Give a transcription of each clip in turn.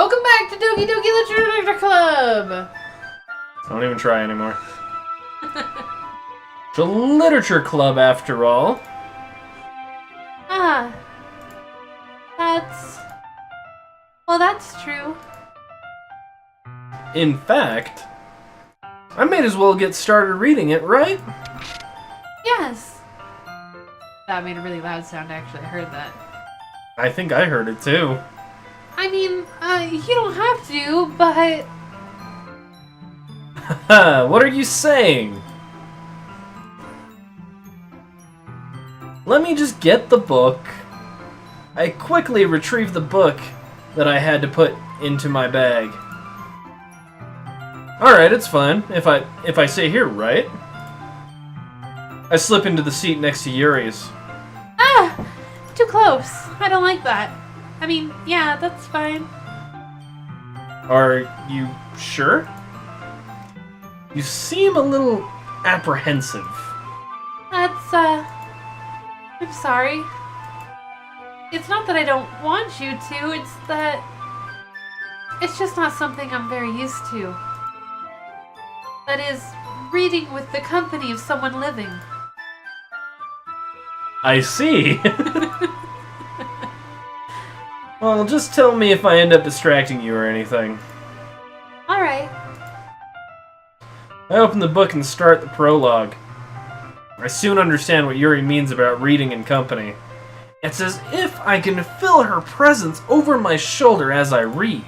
Welcome back to Doki Doki Literature Club! Don't even try anymore. It's a literature club, after all. Ah. That's true. In fact, I might as well get started reading it, right? Yes. That made a really loud sound, actually. I heard that. I think I heard it too. I mean, you don't have to, but... What are you saying? Let me just get the book. I quickly retrieved the book that I had to put into my bag. Alright, it's fine. If I sit here, right? I slip into the seat next to Yuri's. Ah! Too close. I don't like that. I mean, yeah, that's fine. Are you sure? You seem a little apprehensive. I'm sorry. It's not that I don't want you to, it's that... It's just not something I'm very used to. That is, reading with the company of someone living. I see. Well, just tell me if I end up distracting you or anything. Alright. I open the book and start the prologue. I soon understand what Yuri means about reading in company. It's as if I can feel her presence over my shoulder as I read.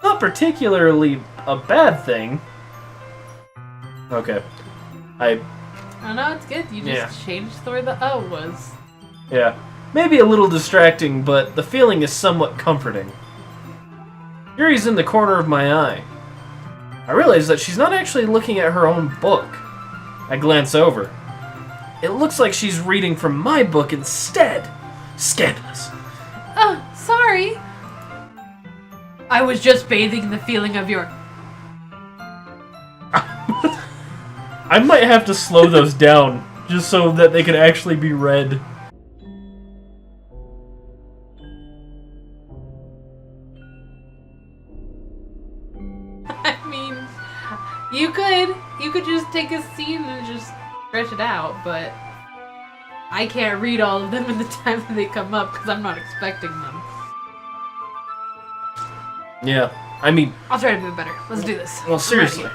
Not particularly a bad thing. Okay. I don't know, it's good. You just changed where the O was. Yeah. Maybe a little distracting, but the feeling is somewhat comforting. Yuri's in the corner of my eye. I realize that she's not actually looking at her own book. I glance over. It looks like she's reading from my book instead. Scandalous. Oh, sorry. I was just bathing in the feeling of your... I might have to slow those down, just so that they can actually be read. I mean, you could just take a scene and just stretch it out, but I can't read all of them in the time that they come up because I'm not expecting them. Yeah, I mean... I'll try to do it better. Let's do this. Well, seriously.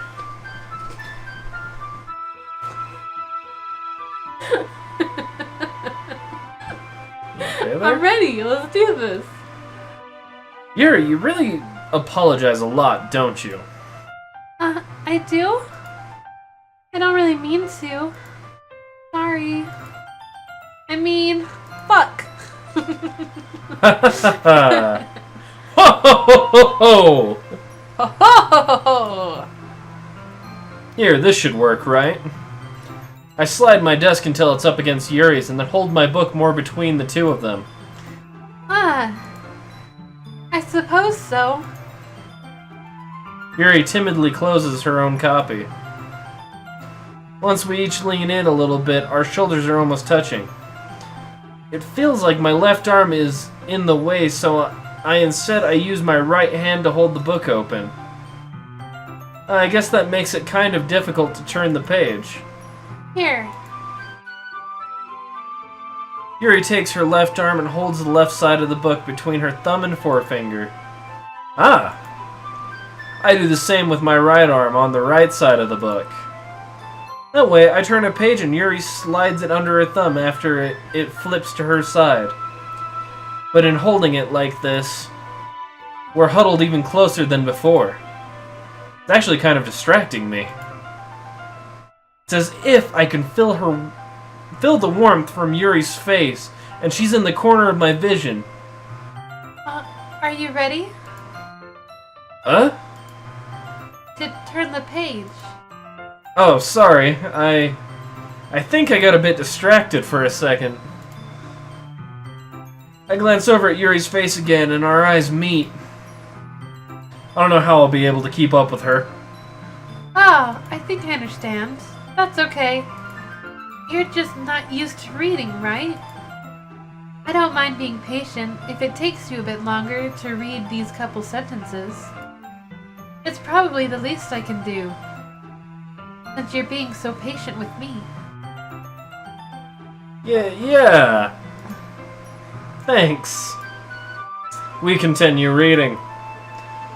I'm ready. Let's do this. Yuri, you really apologize a lot, don't you? I do? I don't really mean to. Sorry. I mean, fuck. Ho ho ho ho ho! Ho! Here, this should work, right? I slide my desk until it's up against Yuri's and then hold my book more between the two of them. I suppose so. Yuri timidly closes her own copy. Once we each lean in a little bit, our shoulders are almost touching. It feels like my left arm is in the way, so I use my right hand to hold the book open. I guess that makes it kind of difficult to turn the page. Here. Yuri takes her left arm and holds the left side of the book between her thumb and forefinger. Ah! I do the same with my right arm on the right side of the book. That way, I turn a page and Yuri slides it under her thumb after it flips to her side. But in holding it like this, we're huddled even closer than before. It's actually kind of distracting me. It's as if I can feel the warmth from Yuri's face, and she's in the corner of my vision. Are you ready? Huh? To turn the page. Oh, sorry. I think I got a bit distracted for a second. I glance over at Yuri's face again, and our eyes meet. I don't know how I'll be able to keep up with her. Oh, I think I understand. That's okay. You're just not used to reading, right? I don't mind being patient if it takes you a bit longer to read these couple sentences. It's probably the least I can do, since you're being so patient with me. Yeah. Thanks. We continue reading.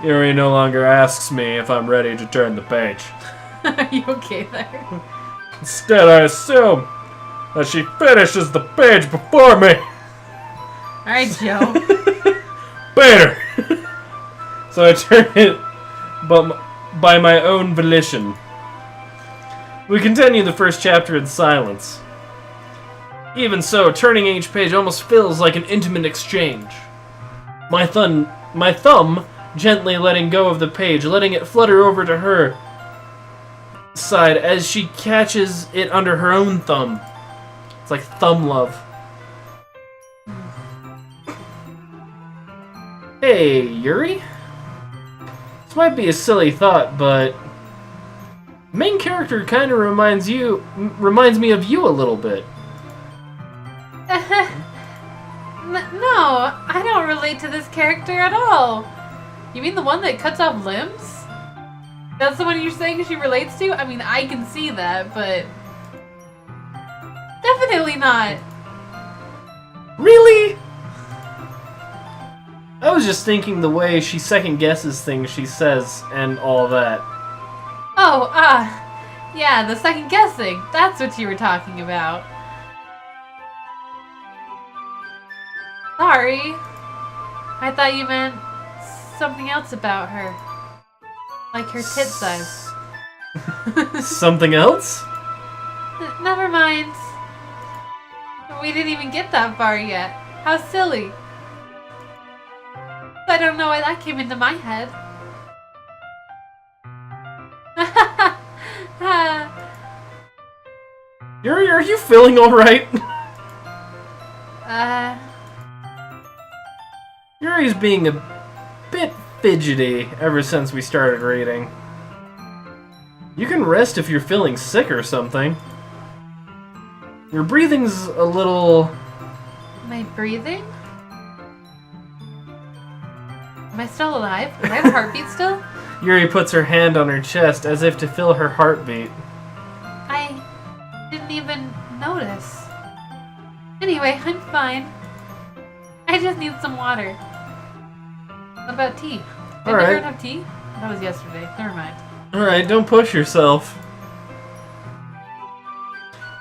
Yuri no longer asks me if I'm ready to turn the page. Are you okay there? Instead, I assume that she finishes the page before me. Alright, Joe. Better. So I turn it by my own volition. We continue the first chapter in silence. Even so, turning each page almost feels like an intimate exchange. My thumb gently letting go of the page, letting it flutter over to her side as she catches it under her own thumb. It's like thumb love. Hey, Yuri? This might be a silly thought, but main character kind of reminds me of you a little bit. No, I don't relate to this character at all. You mean the one that cuts off limbs? That's the one you're saying she relates to? I mean, I can see that, but definitely not. Really? I was just thinking the way she second guesses things she says and all that. Oh, yeah, the second guessing. That's what you were talking about. Sorry. I thought you meant something else about her. Like her tit size. Something else? Never mind. We didn't even get that far yet. How silly. I don't know why that came into my head. Yuri, are you feeling alright? Yuri's being a bit fidgety ever since we started reading. You can rest if you're feeling sick or something. Your breathing's a little... My breathing? Am I still alive? Do I have a heartbeat still? Yuri puts her hand on her chest as if to feel her heartbeat. I didn't even notice. Anyway, I'm fine. I just need some water. What about tea? Did everyone have tea? That was yesterday. Never mind. Alright, don't push yourself.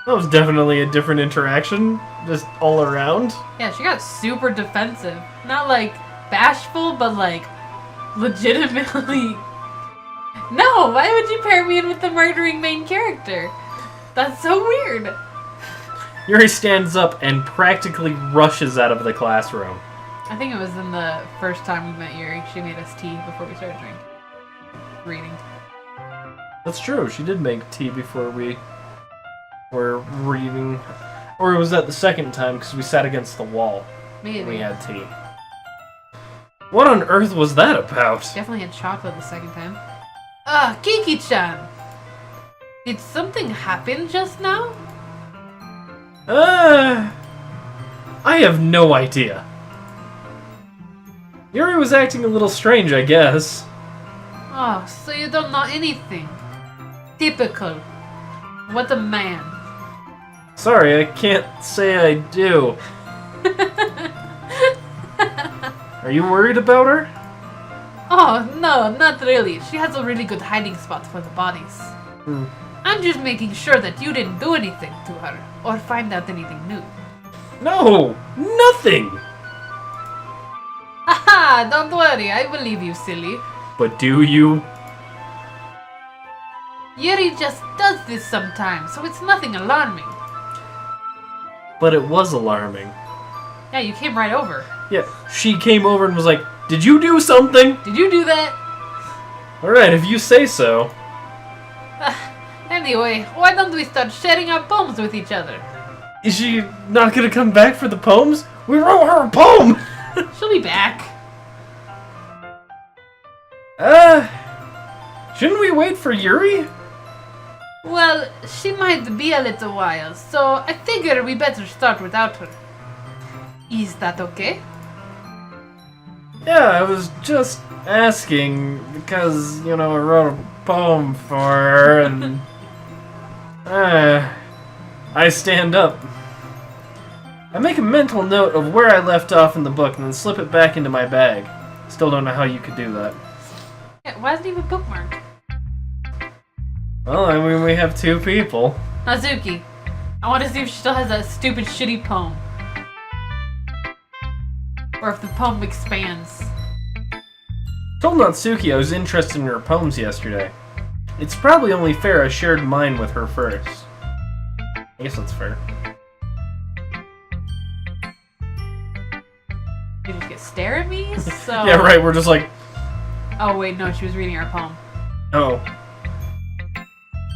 That was definitely a different interaction, just all around. Yeah, she got super defensive. Not like bashful, but like legitimately. No, why would you pair me in with the murdering main character? That's so weird. Yuri stands up and practically rushes out of the classroom. I think it was in the first time we met Yuri. She made us tea before we started reading. That's true. She did make tea before we were reading. Or was that the second time because we sat against the wall? Maybe. And we had tea. What on earth was that about? Definitely had chocolate the second time. Kiki-chan! Did something happen just now? I have no idea. Yuri was acting a little strange, I guess. Oh, so you don't know anything. Typical. What a man. Sorry, I can't say I do. Are you worried about her? Oh, no, not really. She has a really good hiding spot for the bodies. I'm just making sure that you didn't do anything to her, or find out anything new. No! Nothing! Haha, don't worry, I believe you, silly. But do you? Yuri just does this sometimes, so it's nothing alarming. But it was alarming. Yeah, you came right over. Yeah, she came over and was like, "Did you do something?" Did you do that? Alright, if you say so. Anyway, why don't we start sharing our poems with each other? Is she not gonna come back for the poems? We wrote her a poem! She'll be back. Shouldn't we wait for Yuri? Well, she might be a little while, so I figure we better start without her. Is that okay? Yeah, I was just asking because, I wrote a poem for her and... I stand up. I make a mental note of where I left off in the book and then slip it back into my bag. Still don't know how you could do that. Yeah, why isn't it even bookmarked? Well, I mean, we have 2 people. Nazuki, I want to see if she still has that stupid shitty poem. Or if the poem expands. Told Natsuki I was interested in her poems yesterday. It's probably only fair I shared mine with her first. I guess that's fair. You just get stare at me? So... Yeah, right, we're just like... Oh, wait, no, she was reading our poem. Oh.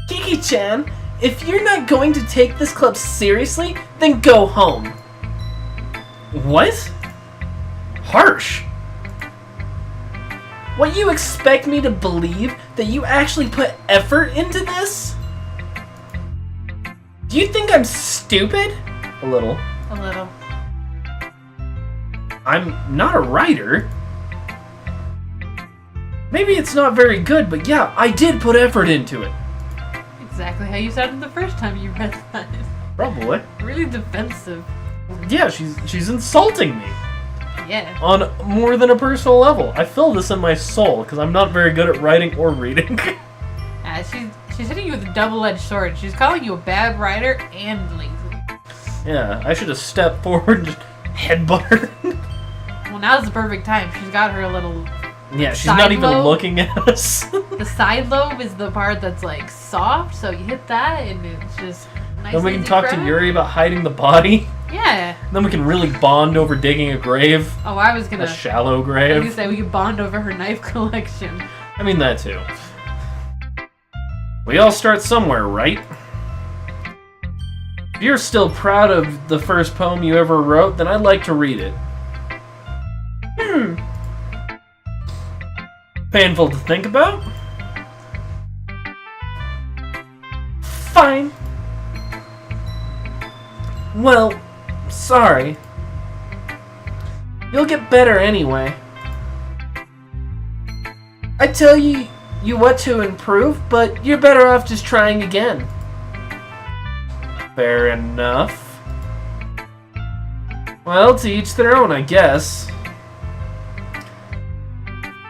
Kiki-chan, if you're not going to take this club seriously, then go home. What? Harsh. What, you expect me to believe that you actually put effort into this? Do you think I'm stupid? A little. A little. I'm not a writer. Maybe it's not very good, but yeah, I did put effort into it. Exactly how you sounded the first time you read that. Probably. Really defensive. Yeah, she's insulting me. Yeah. On more than a personal level. I feel this in my soul, because I'm not very good at writing or reading. She's hitting you with a double-edged sword. She's calling you a bad writer and lazy. Yeah, I should have stepped forward and just headbutt her. Well, now's the perfect time. She's got her little... Yeah, she's side not even lobe. looking at us. The side lobe is the part that's, like, soft, so you hit that, and it's just nice. Then we can easy talk to grab. Yuri about hiding the body. Yeah. Then we can really bond over digging a grave. Oh, I was gonna... A shallow I was grave. gonna say we could bond over her knife collection. I mean, that too. We all start somewhere, right? If you're still proud of the first poem you ever wrote, then I'd like to read it. Painful to think about? Fine. Well, sorry. You'll get better anyway. I tell you what to improve, but you're better off just trying again. Fair enough. Well, to each their own, I guess.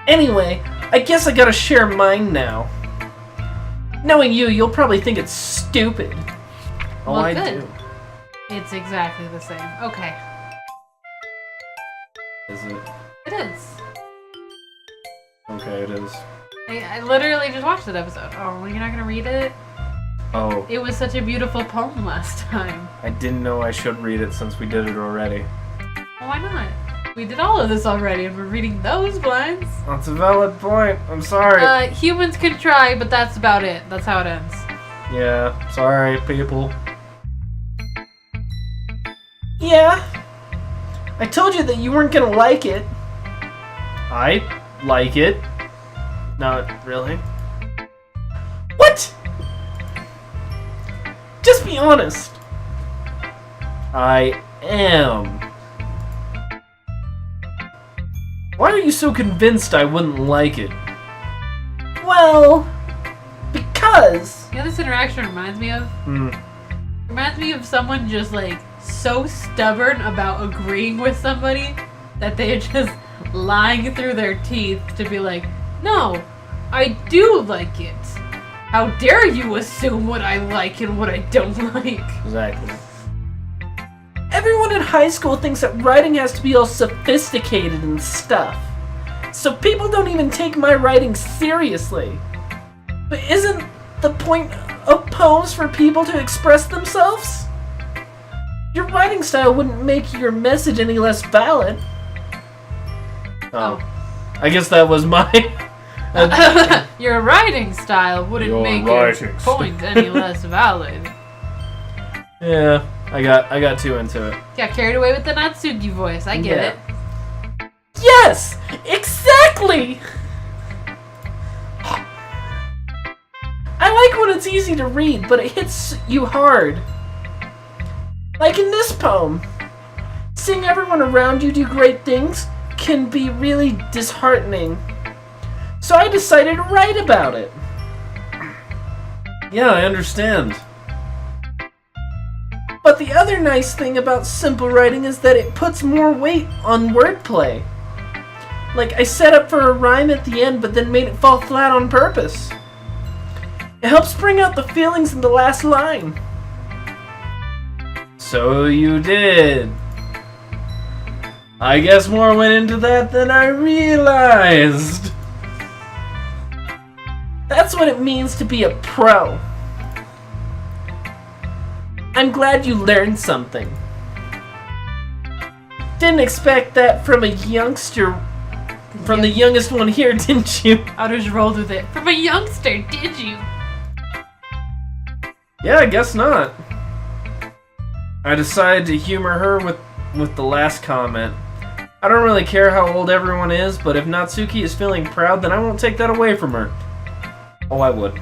Anyway, I guess I gotta share mine now. Knowing you, you'll probably think it's stupid. Oh, Well, I good. do. It's exactly the same. Okay. Is it? It is. Okay, it is. I literally just watched that episode. Oh, you're not gonna read it? Oh, It was such a beautiful poem last time. I didn't know I should read it since we did it already. Well, why not? We did all of this already, and we're reading those blinds. That's a valid point. I'm sorry. Humans can try, but that's about it. That's how it ends. Yeah, sorry, people. Yeah. I told you that you weren't gonna like it. I like it. Not really. What? Just be honest. I am. Why are you so convinced I wouldn't like it? Well, because... You know what this interaction reminds me of? Reminds me of someone just like so stubborn about agreeing with somebody that they're just lying through their teeth to be like, no, I do like it. How dare you assume what I like and what I don't like? Exactly. Everyone in high school thinks that writing has to be all sophisticated and stuff. So people don't even take my writing seriously. But isn't the point of poems for people to express themselves? Your writing style wouldn't make your message any less valid. Oh. I guess that was my... Your writing style wouldn't Your make your writing point any less valid. Yeah, I got too into it. Got carried away with the Natsuki voice. I get it. Yes! Exactly! I like when it's easy to read, but it hits you hard. Like in this poem. seeing everyone around you do great things can be really disheartening. So I decided to write about it. Yeah, I understand. But the other nice thing about simple writing is that it puts more weight on wordplay. Like, I set up for a rhyme at the end, but then made it fall flat on purpose. It helps bring out the feelings in the last line. So you did. I guess more went into that than I realized. That's what it means to be a pro. I'm glad you learned something. Didn't expect that from a youngster. From the youngest one here, didn't you? I just rolled with it. From a youngster, did you? Yeah, I guess not. I decided to humor her with the last comment. I don't really care how old everyone is, but if Natsuki is feeling proud, then I won't take that away from her. Oh, I would.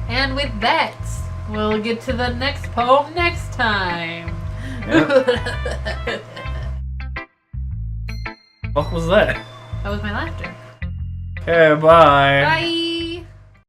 And with that, we'll get to the next poem next time. Yeah. What was that? That was my laughter. Okay, bye. Bye.